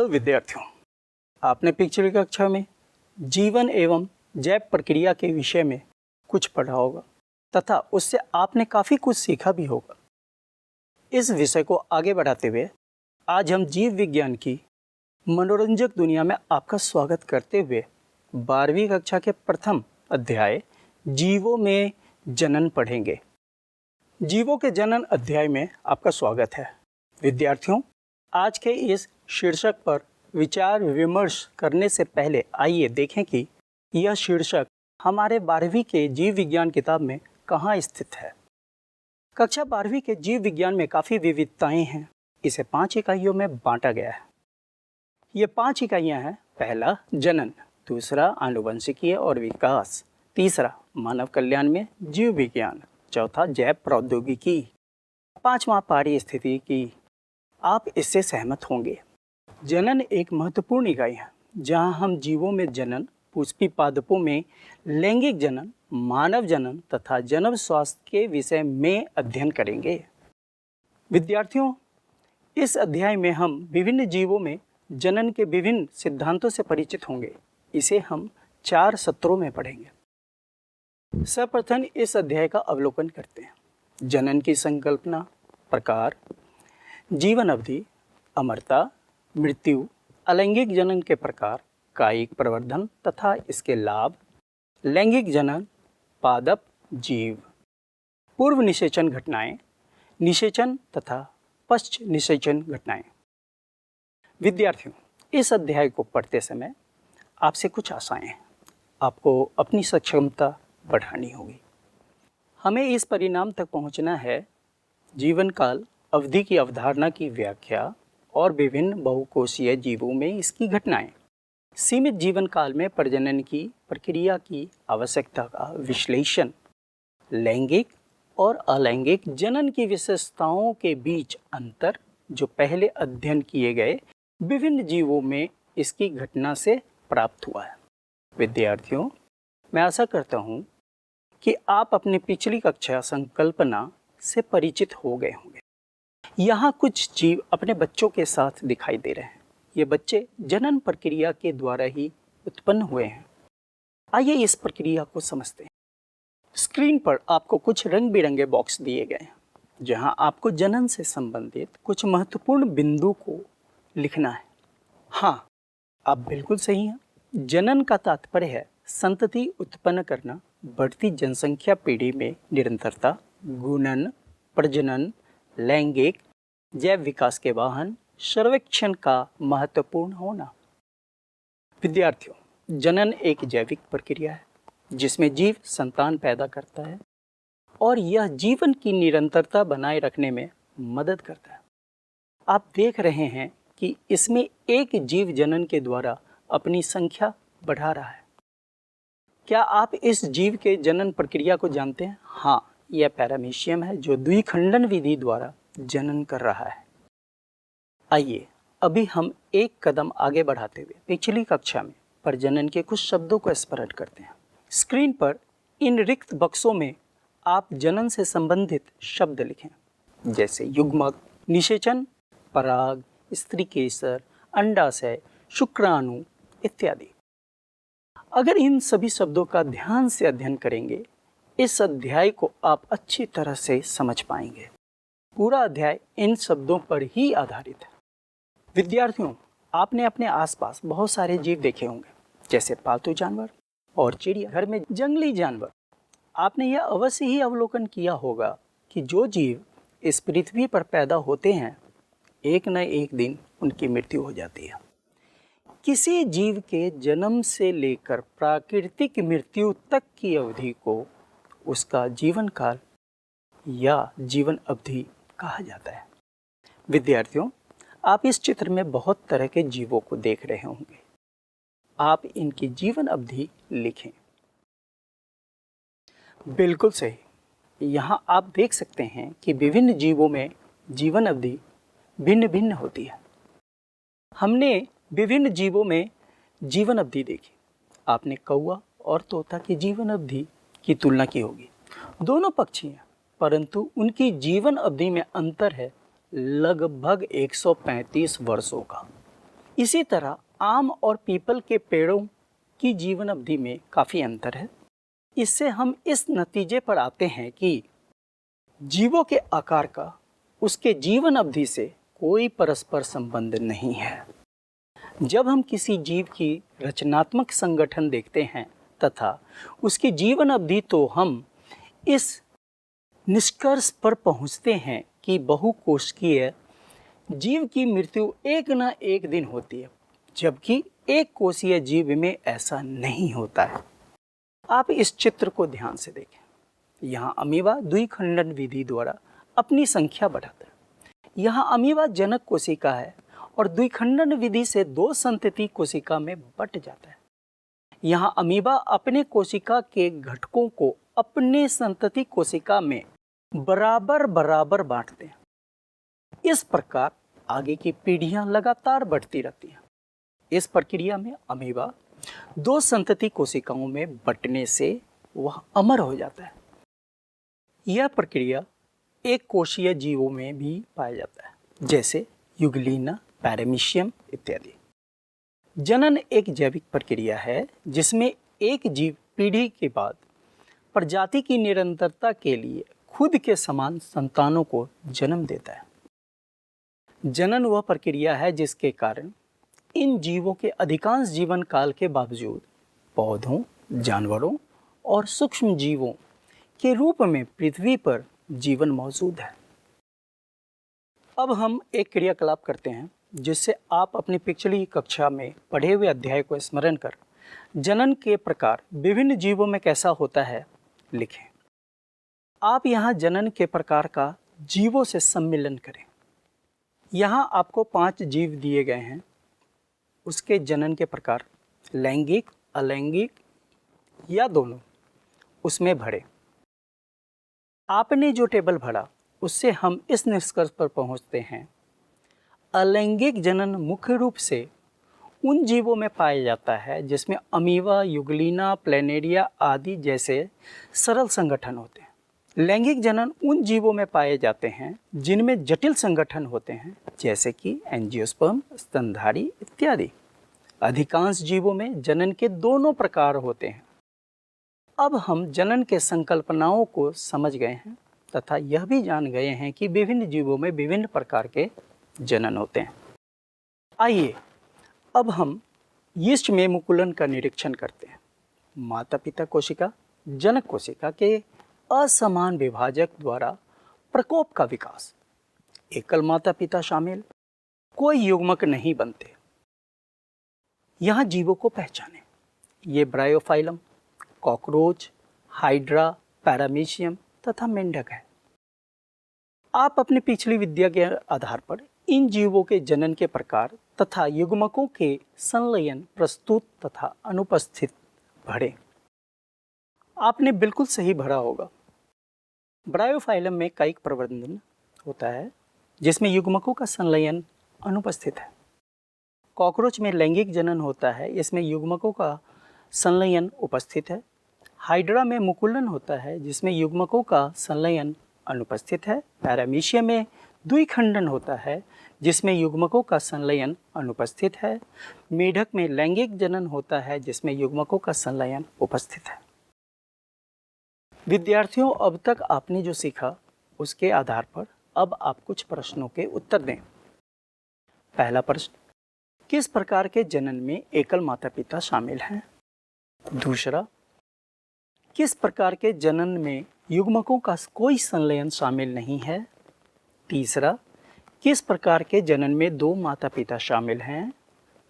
विद्यार्थियों, आपने पिछली कक्षा में जीवन एवं जैव प्रक्रिया के विषय में कुछ पढ़ा होगा तथा उससे आपने काफ़ी कुछ सीखा भी होगा। इस विषय को आगे बढ़ाते हुए आज हम जीव विज्ञान की मनोरंजक दुनिया में आपका स्वागत करते हुए 12वीं कक्षा के प्रथम अध्याय जीवों में जनन पढ़ेंगे। जीवों के जनन अध्याय में आपका स्वागत है। विद्यार्थियों, आज के इस शीर्षक पर विचार विमर्श करने से पहले आइए देखें कि यह शीर्षक हमारे 12वीं के जीव विज्ञान किताब में कहाँ स्थित है। कक्षा 12वीं के जीव विज्ञान में काफ़ी विविधताएं हैं। इसे 5 इकाइयों में बांटा गया है। ये 5 इकाइयाँ हैं। पहला जनन, दूसरा आनुवंशिकीय और विकास, तीसरा मानव कल्याण में जीव विज्ञान, चौथा जैव प्रौद्योगिकी, पांचवा पारिस्थितिकी। आप इससे सहमत होंगे। जनन एक महत्वपूर्ण इकाई है जहां हम जीवों में जनन, पुष्पी पादपों में लैंगिक जनन, मानव जनन तथा जन्म स्वास्थ्य के विषय में अध्ययन करेंगे। विद्यार्थियों, इस अध्याय में हम विभिन्न जीवों में जनन के विभिन्न सिद्धांतों से परिचित होंगे। इसे हम 4 सत्रों में पढ़ेंगे। सर्वप्रथम इस अध्याय का अवलोकन करते हैं। जनन की संकल्पना, प्रकार, जीवन अवधि, अमरता, मृत्यु, अलैंगिक जनन के प्रकार, कायिक प्रवर्धन तथा इसके लाभ, लैंगिक जनन, पादप जीव, पूर्व निषेचन घटनाएं, निषेचन तथा पश्च निषेचन घटनाएं। विद्यार्थियों, इस अध्याय को पढ़ते समय आपसे कुछ आशाएं हैं। आपको अपनी सक्षमता बढ़ानी होगी। हमें इस परिणाम तक पहुंचना है। जीवन काल अवधि की अवधारणा की व्याख्या और विभिन्न बहुकोशीय जीवों में इसकी घटनाएं, सीमित जीवन काल में प्रजनन की प्रक्रिया की आवश्यकता का विश्लेषण, लैंगिक और अलैंगिक जनन की विशेषताओं के बीच अंतर जो पहले अध्ययन किए गए विभिन्न जीवों में इसकी घटना से प्राप्त हुआ है। विद्यार्थियों, मैं आशा करता हूँ कि आप अपनी पिछली कक्षा संकल्पना से परिचित हो गए होंगे। यहाँ कुछ जीव अपने बच्चों के साथ दिखाई दे रहे हैं। ये बच्चे जनन प्रक्रिया के द्वारा ही उत्पन्न हुए हैं। आइए इस प्रक्रिया को समझते हैं। स्क्रीन पर आपको कुछ रंग बिरंगे बॉक्स दिए गए हैं जहाँ आपको जनन से संबंधित कुछ महत्वपूर्ण बिंदु को लिखना है। हाँ, आप बिल्कुल सही हैं। जनन का तात्पर्य है संतति उत्पन्न करना, बढ़ती जनसंख्या पीढ़ी में निरंतरता, गुणन, प्रजनन, लैंगिक, जैव विकास के वाहन, सर्वेक्षण का महत्वपूर्ण होना। विद्यार्थियों, जनन एक जैविक प्रक्रिया है जिसमें जीव संतान पैदा करता है और यह जीवन की निरंतरता बनाए रखने में मदद करता है। आप देख रहे हैं कि इसमें एक जीव जनन के द्वारा अपनी संख्या बढ़ा रहा है। क्या आप इस जीव के जनन प्रक्रिया को जानते हैं? हाँ, यह पैरामीशियम है जो द्विखंडन विधि द्वारा जनन कर रहा है। आइए अभी हम एक कदम आगे बढ़ाते हुए पिछली कक्षा में प्रजनन के कुछ शब्दों को स्मरण करते हैं। स्क्रीन पर इन रिक्त बक्सों में आप जनन से संबंधित शब्द लिखें, जैसे युग्मक, निषेचन, पराग, स्त्री केसर, अंडाशय, शुक्राणु इत्यादि। अगर इन सभी शब्दों का ध्यान से अध्ययन करेंगे, इस अध्याय को आप अच्छी तरह से समझ पाएंगे। पूरा अध्याय इन शब्दों पर ही आधारित है। विद्यार्थियों, आपने अपने आसपास बहुत सारे जीव देखे होंगे, जैसे पालतू जानवर और चिड़िया, घर में जंगली जानवर। आपने यह अवश्य ही अवलोकन किया होगा कि जो जीव इस पृथ्वी पर पैदा होते हैं, एक न एक दिन उनकी मृत्यु हो जाती है। किसी जीव के जन्म से लेकर प्राकृतिक मृत्यु तक की अवधि को उसका जीवन काल या जीवन अवधि कहा जाता है। विद्यार्थियों, आप इस चित्र में बहुत तरह के जीवों को देख रहे होंगे। आप इनकी जीवन अवधि लिखें। बिल्कुल सही। यहाँ आप देख सकते हैं कि विभिन्न जीवों में जीवन अवधि भिन्न भिन्न होती है। हमने विभिन्न जीवों में जीवन अवधि देखी। आपने कौवा और तोता की जीवन अवधि की तुलना की होगी। दोनों पक्षी हैं, परंतु उनकी जीवन अवधि में अंतर है लगभग 135 वर्षों का। इसी तरह आम और पीपल के पेड़ों की जीवन अवधि में काफ़ी अंतर है। इससे हम इस नतीजे पर आते हैं कि जीवों के आकार का उसके जीवन अवधि से कोई परस्पर संबंध नहीं है। जब हम किसी जीव की रचनात्मक संगठन देखते हैं तथा उसकी जीवन अवधि, तो हम इस निष्कर्ष पर पहुंचते हैं कि बहुकोशिकीय जीव की मृत्यु एक न एक दिन होती है, जबकि एक कोशीय जीव में ऐसा नहीं होता है। आप इस चित्र को ध्यान से देखें। यहाँ अमीबा द्विखंडन विधि द्वारा अपनी संख्या बढ़ाता है। यहाँ अमीबा जनक कोशिका है और द्विखंडन विधि से 2 संतति कोशिका में बंट जाता है। यहाँ अमीबा अपने कोशिका के घटकों को अपने संतति कोशिका में बराबर बराबर बांटते हैं। इस प्रकार आगे की पीढ़ियां लगातार बढ़ती रहती हैं। इस प्रक्रिया में अमीबा 2 संतति कोशिकाओं में बंटने से वह अमर हो जाता है। यह प्रक्रिया एक कोशीय जीवों में भी पाया जाता है, जैसे यूग्लिना, पैरामीशियम इत्यादि। जनन एक जैविक प्रक्रिया है जिसमें एक जीव पीढ़ी के बाद प्रजाति की निरंतरता के लिए खुद के समान संतानों को जन्म देता है। जनन वह प्रक्रिया है जिसके कारण इन जीवों के अधिकांश जीवन काल के बावजूद पौधों, जानवरों और सूक्ष्म जीवों के रूप में पृथ्वी पर जीवन मौजूद है। अब हम एक क्रियाकलाप करते हैं जिससे आप अपनी पिछली कक्षा में पढ़े हुए अध्याय को स्मरण कर जनन के प्रकार विभिन्न जीवों में कैसा होता है लिखें। आप यहाँ जनन के प्रकार का जीवों से सम्मिलन करें। यहाँ आपको 5 जीव दिए गए हैं, उसके जनन के प्रकार लैंगिक, अलैंगिक या दोनों उसमें भरे। आपने जो टेबल भरा उससे हम इस निष्कर्ष पर पहुँचते हैं, अलैंगिक जनन मुख्य रूप से उन जीवों में पाया जाता है जिसमें अमीबा, यूग्लिना, प्लेनेरिया आदि जैसे सरल संगठन होते हैं। लैंगिक जनन उन जीवों में पाए जाते हैं जिनमें जटिल संगठन होते हैं, जैसे कि एंजियोस्पर्म, स्तनधारी इत्यादि। अधिकांश जीवों में जनन के दोनों प्रकार होते हैं। अब हम जनन के संकल्पनाओं को समझ गए हैं तथा यह भी जान गए हैं कि विभिन्न जीवों में विभिन्न प्रकार के जनन होते हैं। आइए अब हम यीस्ट में मुकुलन का निरीक्षण करते हैं। माता पिता कोशिका, जनक कोशिका के असमान विभाजक द्वारा प्रकोप का विकास। एकल माता पिता शामिल, कोई युग्मक नहीं बनते। यहाँ जीवों को पहचानें। ये ब्रायोफाइलम, कॉकरोच, हाइड्रा, पैरामीशियम तथा मेंढक है। आप अपनी पिछली विद्या के आधार पर इन जीवों के जनन के प्रकार तथा युग्मकों के संलयन प्रस्तुत तथा अनुपस्थित भरें। आपने बिल्कुल सही भरा होगा। ब्रायोफाइलम में कायिक प्रवर्धन होता है जिसमें युग्मकों का संलयन अनुपस्थित है। कॉकरोच में लैंगिक जनन होता है, इसमें युग्मकों का संलयन उपस्थित है। हाइड्रा में मुकुलन होता है जिसमें युग्मकों का संलयन अनुपस्थित है। पैरामीशियम में द्विखंडन होता है जिसमें युग्मकों का संलयन अनुपस्थित है। मेढक में लैंगिक जनन होता है जिसमें युग्मकों का संलयन उपस्थित है। विद्यार्थियों, अब तक आपने जो सीखा उसके आधार पर अब आप कुछ प्रश्नों के उत्तर दें। पहला प्रश्न, किस प्रकार के जनन में एकल माता पिता शामिल हैं? दूसरा, किस प्रकार के जनन में युग्मकों का कोई संलयन शामिल नहीं है? तीसरा, किस प्रकार के जनन में 2 माता पिता शामिल हैं?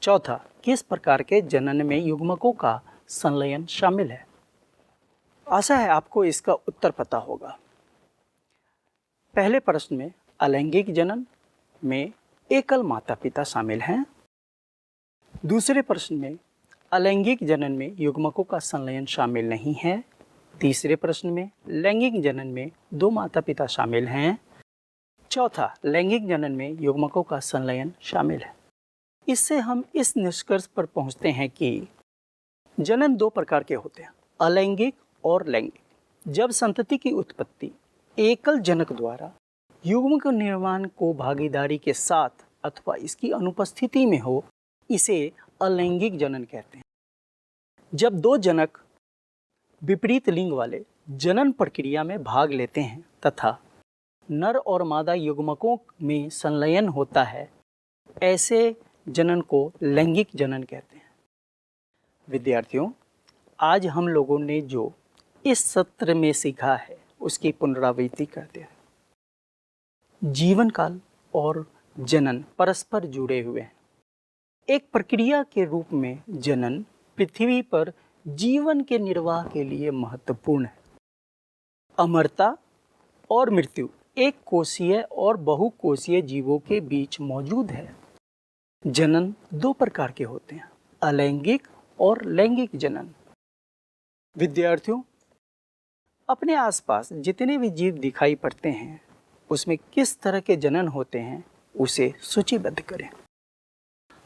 चौथा, किस प्रकार के जनन में युग्मकों का संलयन शामिल है? आशा है आपको इसका उत्तर पता होगा। पहले प्रश्न में अलैंगिक जनन में एकल माता पिता शामिल हैं। दूसरे प्रश्न में अलैंगिक जनन में युग्मकों का संलयन शामिल नहीं है। तीसरे प्रश्न में लैंगिक जनन में 2 माता पिता शामिल हैं। चौथा, लैंगिक जनन में युग्मकों का संलयन शामिल है। इससे हम इस निष्कर्ष पर पहुंचते हैं कि जनन 2 प्रकार के होते हैं, अलैंगिक और लैंगिक। जब संतति की उत्पत्ति एकल जनक द्वारा युग्मक निर्माण को भागीदारी के साथ अथवा इसकी अनुपस्थिति में हो, इसे अलैंगिक जनन कहते हैं। जब दो जनक विपरीत लिंग वाले जनन प्रक्रिया में भाग लेते हैं तथा नर और मादा युग्मकों में संलयन होता है, ऐसे जनन को लैंगिक जनन कहते हैं। विद्यार्थियों, आज हम लोगों ने जो इस सत्र में सीखा है उसकी पुनरावृत्ति करते हैं। जीवन काल और जनन परस्पर जुड़े हुए हैं। एक प्रक्रिया के रूप में जनन पृथ्वी पर जीवन के निर्वाह के लिए महत्वपूर्ण है। अमरता और मृत्यु एक कोशीय और बहुकोशीय जीवों के बीच मौजूद है। जनन दो प्रकार के होते हैं, अलैंगिक और लैंगिक जनन। विद्यार्थियों, अपने आसपास जितने भी जीव दिखाई पड़ते हैं उसमें किस तरह के जनन होते हैं उसे सूचीबद्ध करें।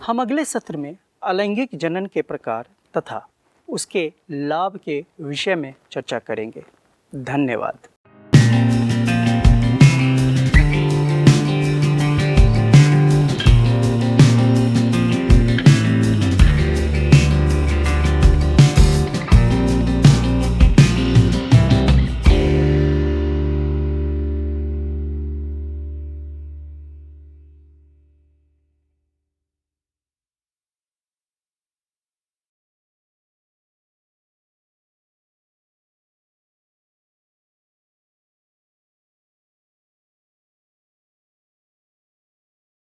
हम अगले सत्र में अलैंगिक जनन के प्रकार तथा उसके लाभ के विषय में चर्चा करेंगे। धन्यवाद।